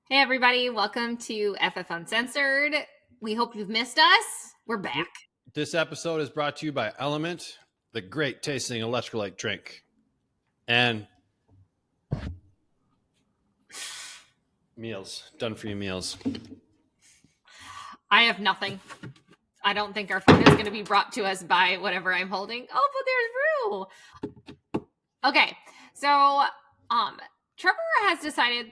Hey, everybody. Welcome to FF Uncensored. We hope you've missed us. We're back. This episode is brought to you by Element, the great tasting electrolyte drink. And meals. Done for you meals. I have nothing. I don't think our food is going to be brought to us by whatever I'm holding. Oh, but there's Rue. Okay. So, Trevor has decided.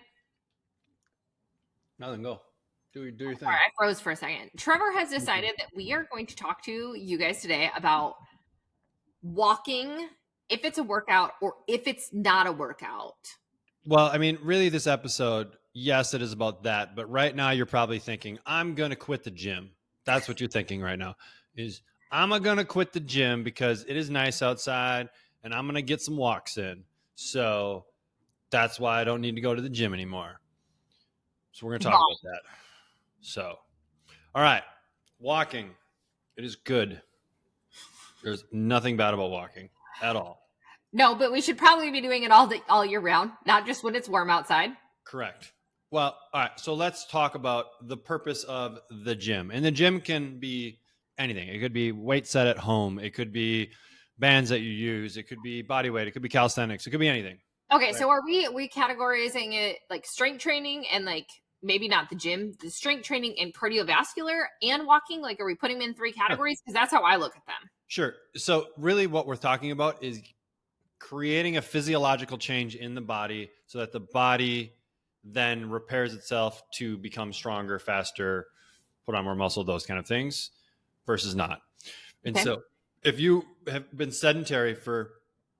Nothing, go. Do your thing. Sorry, I froze for a second. Trevor has decided that we are going to talk to you guys today about walking, if it's a workout or if it's not a workout. Well, I mean, really, this episode, yes, it is about that. But right now, you're probably thinking, I'm going to quit the gym. That's what you're thinking right now is I'm going to quit the gym because it is nice outside and I'm going to get some walks in. So that's why I don't need to go to the gym anymore. So we're going to talk about that. So, all right, walking. It is good. There's nothing bad about walking at all. No, but we should probably be doing it all year round, not just when it's warm outside. Correct. Well, all right. So let's talk about the purpose of the gym. And the gym can be anything. It could be weight set at home. It could be bands that you use. It could be body weight. It could be calisthenics. It could be anything. Okay, right. So are we categorizing it like strength training and like maybe not the gym, the strength training and cardiovascular and walking? Like, are we putting them in three categories? Because that's how I look at them. Sure. So really what we're talking about is creating a physiological change in the body so that the body then repairs itself to become stronger, faster, put on more muscle, those kind of things, versus not. And so if you have been sedentary for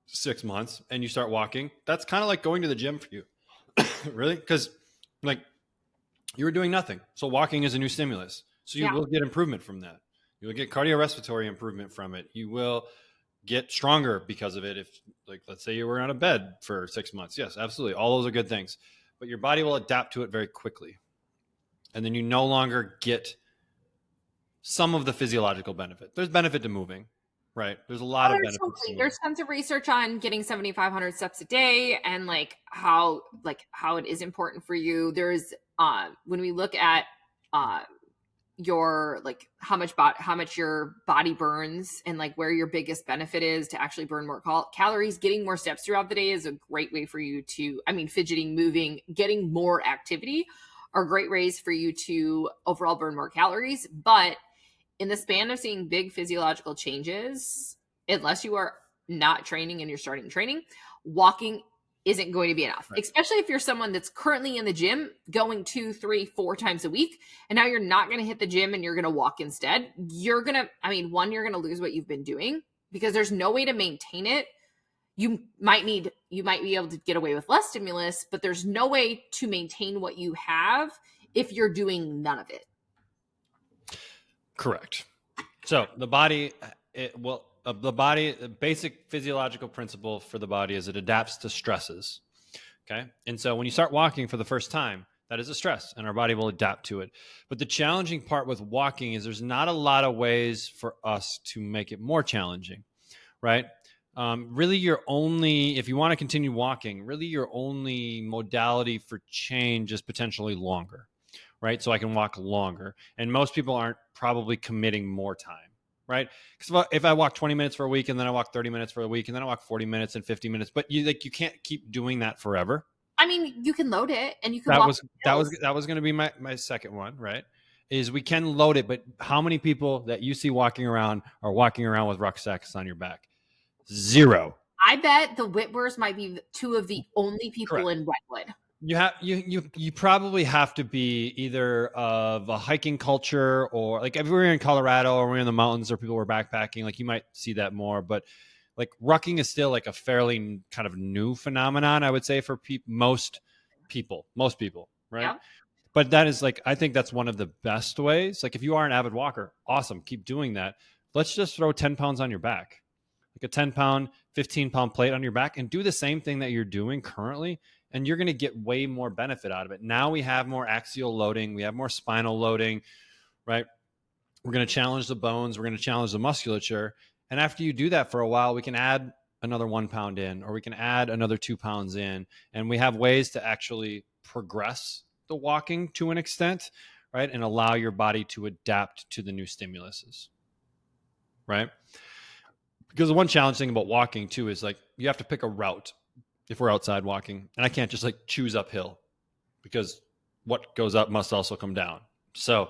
6 months and you start walking, that's kind of like going to the gym for you. Really? Because like you were doing nothing. So walking is a new stimulus. So you will get improvement from that. You will get cardiorespiratory improvement from it. You will get stronger because of it. If, like, let's say you were on a bed for 6 months. Yes, absolutely. All those are good things. But your body will adapt to it very quickly. And then you no longer get some of the physiological benefit. There's benefit to moving, right? There's a lot of benefits. There's tons of research on getting 7,500 steps a day and like how it is important for you. There's when we look at your like how much your body burns and like where your biggest benefit is to actually burn more calories, getting more steps throughout the day is a great way for you to, fidgeting, moving, getting more activity are great ways for you to overall burn more calories. But in the span of seeing big physiological changes, unless you are not training and you're starting training, walking isn't going to be enough, right? Especially if you're someone that's currently in the gym going 2, 3, 4 times a week. And now you're not going to hit the gym and you're going to walk instead. You're going to, you're going to lose what you've been doing because there's no way to maintain it. You might be able to get away with less stimulus, but there's no way to maintain what you have if you're doing none of it. Correct. So the body, the basic physiological principle for the body is it adapts to stresses. Okay. And so when you start walking for the first time, that is a stress and our body will adapt to it. But the challenging part with walking is there's not a lot of ways for us to make it more challenging, right? Really if you want to continue walking, really your only modality for change is potentially longer, right? So I can walk longer. And most people aren't probably committing more time. Right? Because if I walk 20 minutes for a week and then I walk 30 minutes for a week and then I walk 40 minutes and 50 minutes, but you can't keep doing that forever. You can load it and you can that was going to be my second one, right? Is we can load it, but how many people that you see walking around are walking around with rucksacks on your back? Zero. I bet the Whitworths might be two of the only people Correct. In Redwood. You probably have to be either of a hiking culture or like if we're in Colorado or we're in the mountains or people were backpacking, like you might see that more. But like rucking is still like a fairly kind of new phenomenon, I would say, for most people, right? Yeah. But that is like, I think that's one of the best ways. Like if you are an avid walker, awesome, keep doing that. Let's just throw 10 pounds on your back, like a 10 pound, 15 pound plate on your back and do the same thing that you're doing currently. And you're going to get way more benefit out of it. Now we have more axial loading. We have more spinal loading, right? We're going to challenge the bones. We're going to challenge the musculature. And after you do that for a while, we can add another 1 pound in, or we can add another 2 pounds in. And we have ways to actually progress the walking to an extent, right? And allow your body to adapt to the new stimuluses, right? Because the one challenge thing about walking too is like you have to pick a route if we're outside walking, and I can't just like choose uphill because what goes up must also come down. So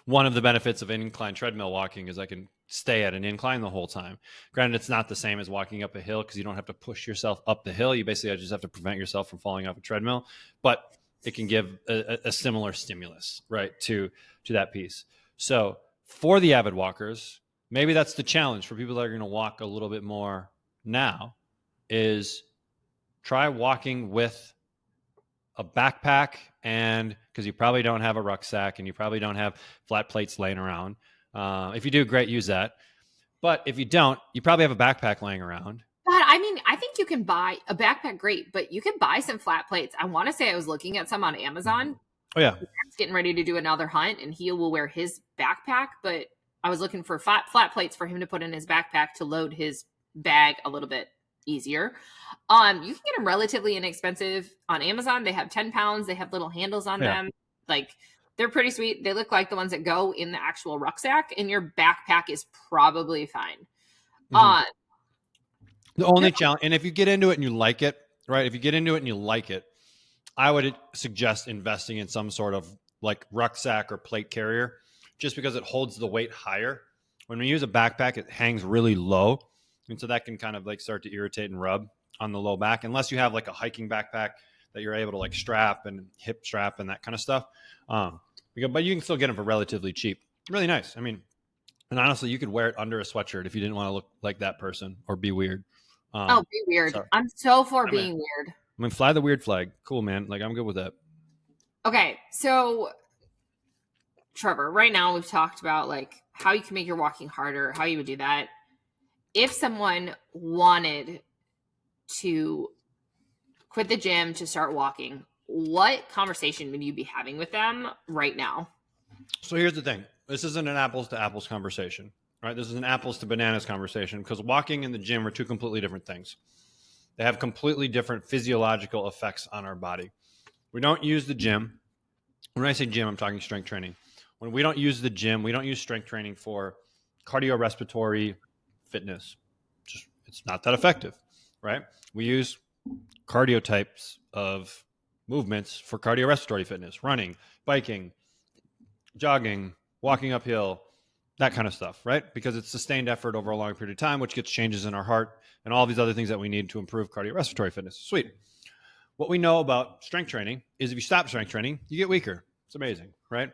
one of the benefits of incline treadmill walking is I can stay at an incline the whole time. Granted, it's not the same as walking up a hill because you don't have to push yourself up the hill. You basically just have to prevent yourself from falling off a treadmill, but it can give a similar stimulus, right, to that piece. So for the avid walkers, maybe that's the challenge for people that are going to walk a little bit more now is try walking with a backpack, and because you probably don't have a rucksack and you probably don't have flat plates laying around. If you do, great, use that. But if you don't, you probably have a backpack laying around. But I mean, I think you can buy a backpack, great, but you can buy some flat plates. I want to say I was looking at some on Amazon. Oh, yeah. He's getting ready to do another hunt, and he will wear his backpack, but I was looking for flat plates for him to put in his backpack to load his bag a little bit easier. You can get them relatively inexpensive on Amazon. They have 10 pounds. They have little handles on them. Like, they're pretty sweet. They look like the ones that go in the actual rucksack, and your backpack is probably fine. The only challenge, and if you get into it and you like it, right? If you get into it and you like it, I would suggest investing in some sort of like rucksack or plate carrier, just because it holds the weight higher. When we use a backpack, it hangs really low. And so that can kind of like start to irritate and rub on the low back, unless you have like a hiking backpack that you're able to like strap and hip strap and that kind of stuff. But you can still get them for relatively cheap. Really nice. I mean, and honestly, you could wear it under a sweatshirt if you didn't want to look like that person or be weird. Be weird. Sorry. I'm so for being weird. I mean, fly the weird flag. Cool, man. Like, I'm good with that. Okay. So, Trevor, right now we've talked about like how you can make your walking harder, how you would do that. If someone wanted to quit the gym to start walking, what conversation would you be having with them right now? So here's the thing. This isn't an apples to apples conversation, right? This is an apples to bananas conversation because walking and the gym are two completely different things. They have completely different physiological effects on our body. We don't use the gym. When I say gym, I'm talking strength training. When we don't use the gym, we don't use strength training for cardiorespiratory fitness. It's not that effective, right? We use cardio types of movements for cardiorespiratory fitness, running, biking, jogging, walking uphill, that kind of stuff, right? Because it's sustained effort over a long period of time, which gets changes in our heart and all these other things that we need to improve cardiorespiratory fitness. Sweet. What we know about strength training is if you stop strength training, you get weaker. It's amazing, right?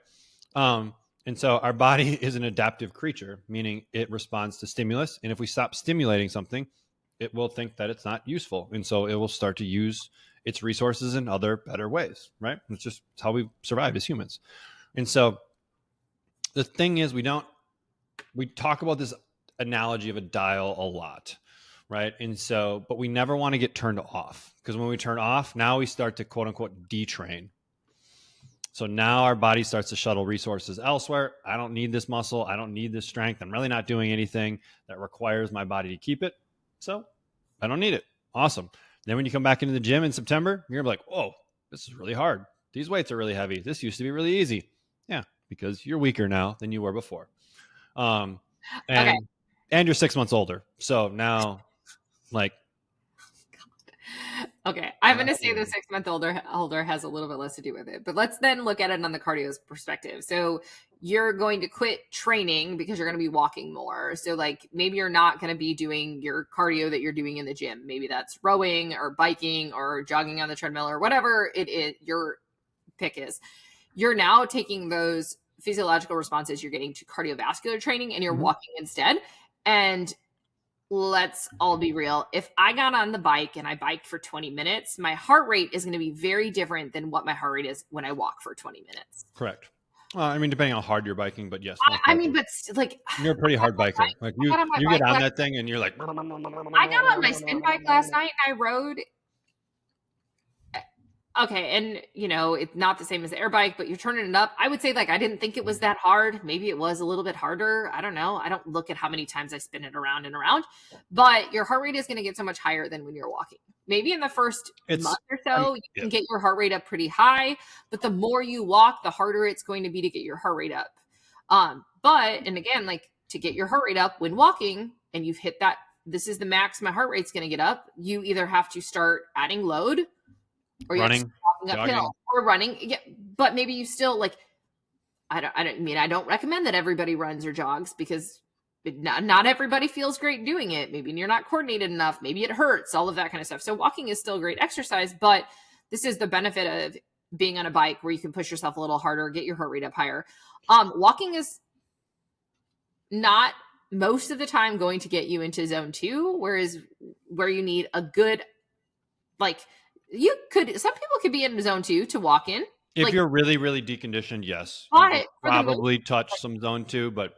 And so our body is an adaptive creature, meaning it responds to stimulus. And if we stop stimulating something, it will think that it's not useful. And so it will start to use its resources in other better ways, right? It's just how we survive as humans. And so the thing is, we talk about this analogy of a dial a lot, right? And so, but we never want to get turned off, because when we turn off, now we start to quote unquote detrain. So now our body starts to shuttle resources elsewhere. I don't need this muscle. I don't need this strength. I'm really not doing anything that requires my body to keep it. So I don't need it. Awesome. Then when you come back into the gym in September, you're like, whoa, this is really hard. These weights are really heavy. This used to be really easy. Yeah, because you're weaker now than you were before. And you're 6 months older. So now, like, okay, I'm going to say the 6 month older has a little bit less to do with it, but let's then look at it on the cardio's perspective. So you're going to quit training because you're going to be walking more. So like maybe you're not going to be doing your cardio that you're doing in the gym. Maybe that's rowing or biking or jogging on the treadmill or whatever it is your pick is. You're now taking those physiological responses you're getting to cardiovascular training and you're walking instead. And let's all be real. If I got on the bike and I biked for 20 minutes, my heart rate is going to be very different than what my heart rate is when I walk for 20 minutes. Correct. I mean, depending on how hard you're biking, but yes. I mean, but like you're a pretty hard biker. Like you get on that thing and you're like. I got on my spin bike last night and I rode Okay, and it's not the same as the air bike, but you're turning it up. I would say like I didn't think it was that hard. Maybe it was a little bit harder. I don't know. I don't look at how many times I spin it around and around, but your heart rate is going to get so much higher than when you're walking. Maybe in the first month or so, you yeah. can get your heart rate up pretty high, but the more you walk, the harder it's going to be to get your heart rate up. And again, like to get your heart rate up when walking, and you've hit that, this is the max my heart rate's going to get up. You either have to start adding load, or you're Running, walking uphill jogging. or running. Yeah, but maybe you still like. I don't recommend that everybody runs or jogs because not everybody feels great doing it. Maybe you're not coordinated enough. Maybe it hurts. All of that kind of stuff. So walking is still great exercise, but this is the benefit of being on a bike where you can push yourself a little harder, get your heart rate up higher. Walking is not most of the time going to get you into zone 2, whereas where you need a good like. Some people could be in zone 2 to walk in. If you're really, really deconditioned, yes. You But could for the most, probably touch some zone 2, but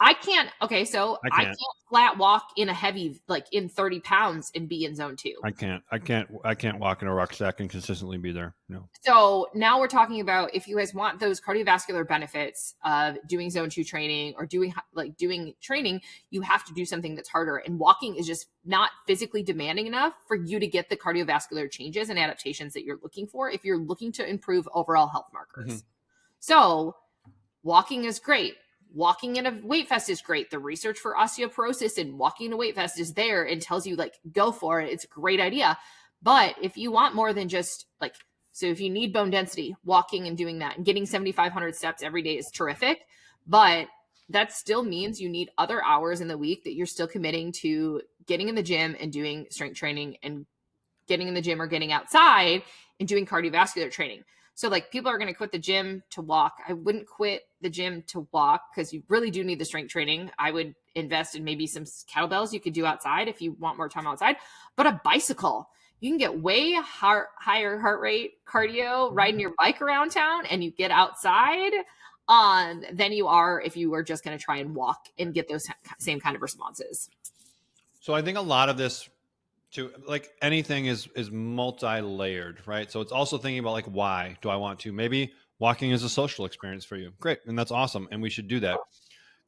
I can't. Okay, so I I can't. can't flat walk in a heavy, like in 30 pounds and be in zone 2. I can't walk in a rucksack and consistently be there. No. So now we're talking about if you guys want those cardiovascular benefits of doing zone 2 training or doing training, you have to do something that's harder. And walking is just not physically demanding enough for you to get the cardiovascular changes and adaptations that you're looking for if you're looking to improve overall health markers. Mm-hmm. So walking is great. Walking in a weight vest is great. The research for osteoporosis and walking in a weight vest is there and tells you like, go for it. It's a great idea. But if you want more than just like, so if you need bone density, walking and doing that and getting 7,500 steps every day is terrific. But that still means you need other hours in the week that you're still committing to getting in the gym and doing strength training and getting in the gym or getting outside and doing cardiovascular training. So like people are going to quit the gym to walk. I wouldn't quit the gym to walk because you really do need the strength training. I would invest in maybe some kettlebells you could do outside if you want more time outside. But a bicycle, you can get way higher heart rate cardio riding your bike around town and you get outside than you are if you were just going to try and walk and get those same kind of responses. So I think a lot of this to like anything is multi-layered, right? So it's also thinking about like, why do I want to? Maybe walking is a social experience for you. Great. And that's awesome. And we should do that.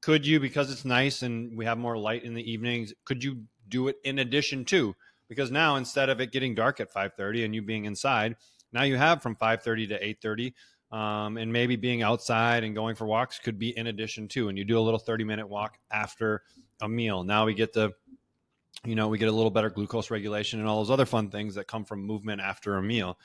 Could you, because it's nice and we have more light in the evenings, could you do it in addition to? Because now instead of it getting dark at 5:30 and you being inside, now you have from 5:30 to 8:30, and maybe being outside and going for walks could be in addition to. And you do a little 30-minute walk after a meal. Now we get the we get a little better glucose regulation and all those other fun things that come from movement after a meal.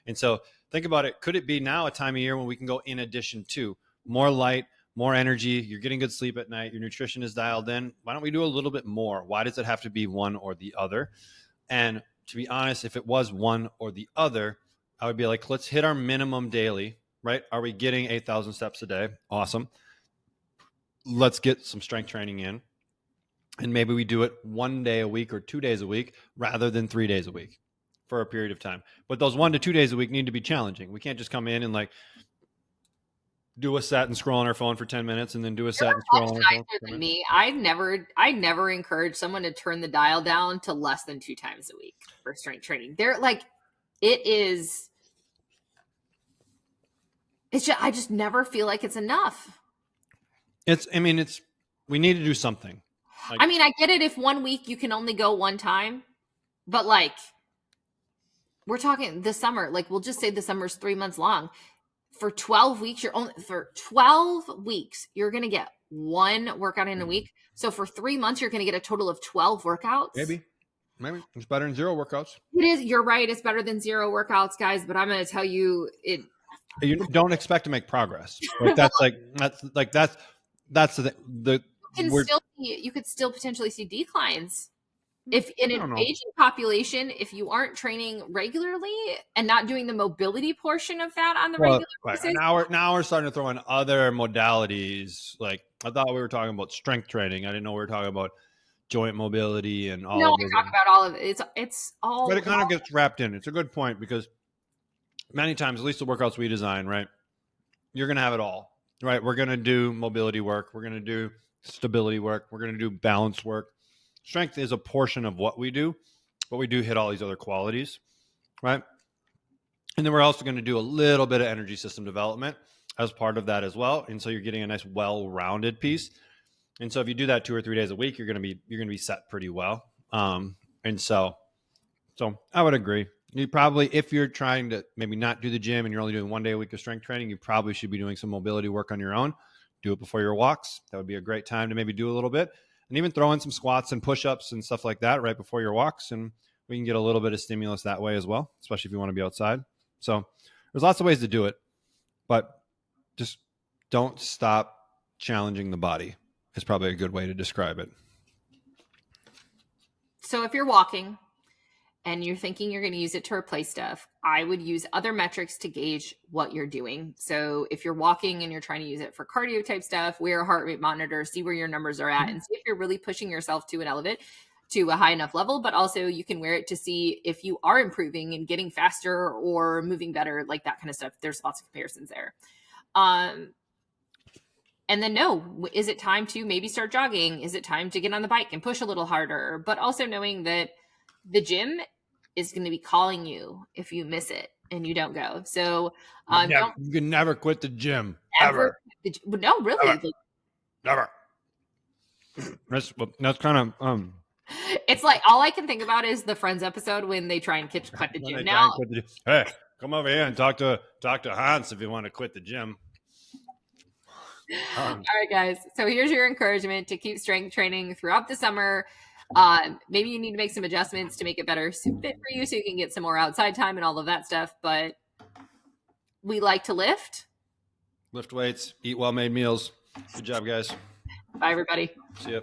And so think about it. Could it be now a time of year when we can go in addition to more light, more energy? You're getting good sleep at night. Your nutrition is dialed in. Why don't we do a little bit more? Why does it have to be one or the other? And to be honest, if it was one or the other, I would be like, let's hit our minimum daily, right? Are we getting 8,000 steps a day? Awesome. Let's get some strength training in. And maybe we do it 1 day a week or 2 days a week rather than 3 days a week for a period of time. But those 1 to 2 days a week need to be challenging. We can't just come in and like do a set and scroll on our phone for 10 minutes and then do a set and scroll on our phone. Than me. I never encourage someone to turn the dial down to less than 2 times a week for strength training. They're like, it's just, I just never feel like it's enough. We need to do something. Like, I mean, I get it if 1 week you can only go 1 time, but like we're talking the summer, like we'll just say the summer's 3 months long. For 12 weeks, you're going to get 1 workout in a week. So for 3 months, you're going to get a total of 12 workouts. Maybe it's better than 0 workouts. It is. You're right. It's better than 0 workouts, guys. But I'm going to tell you you don't expect to make progress. Like that's the you could still potentially see declines. If in an aging population, if you aren't training regularly and not doing the mobility portion of that on the regular basis. Now we're starting to throw in other modalities. Like I thought we were talking about strength training. I didn't know we were talking about joint mobility and all. No, I talk about all of it. It's all. But it kind of gets wrapped in. It's a good point because many times, at least the workouts we design, right, you're going to have it all, right? We're going to do mobility work. We're going to do stability work. We're going to do balance work. Strength is a portion of what we do, but we do hit all these other qualities, right? And then we're also going to do a little bit of energy system development as part of that as well. And so you're getting a nice, well-rounded piece. And so if you do that 2 or 3 days a week, you're going to be set pretty well. And so I would agree. You probably, if you're trying to maybe not do the gym and you're only doing 1 day a week of strength training, you probably should be doing some mobility work on your own. Do it before your walks. That would be a great time to maybe do a little bit, and even throw in some squats and push-ups and stuff like that right before your walks. And we can get a little bit of stimulus that way as well, especially if you want to be outside. So there's lots of ways to do it, but just don't stop challenging the body is probably a good way to describe it. So if you're walking and you're thinking you're going to use it to replace stuff, I would use other metrics to gauge what you're doing. So if you're walking and you're trying to use it for cardio type stuff, wear a heart rate monitor, see where your numbers are at, and see if you're really pushing yourself to a high enough level. But also you can wear it to see if you are improving and getting faster or moving better, like that kind of stuff. There's lots of comparisons there. And then is it time to maybe start jogging? Is it time to get on the bike and push a little harder? But also knowing that the gym is going to be calling you if you miss it and you don't go. So you can never quit the gym. Ever. No, really. Never. That's kind of it's like all I can think about is the Friends episode when they try and cut the gym. Now, hey, come over here and talk to Hans if you want to quit the gym. All right, guys. So here's your encouragement to keep strength training throughout the summer. Maybe you need to make some adjustments to make it better fit for you so you can get some more outside time and all of that stuff. But we like to lift weights, eat well-made meals. Good job, guys. Bye, everybody. See ya.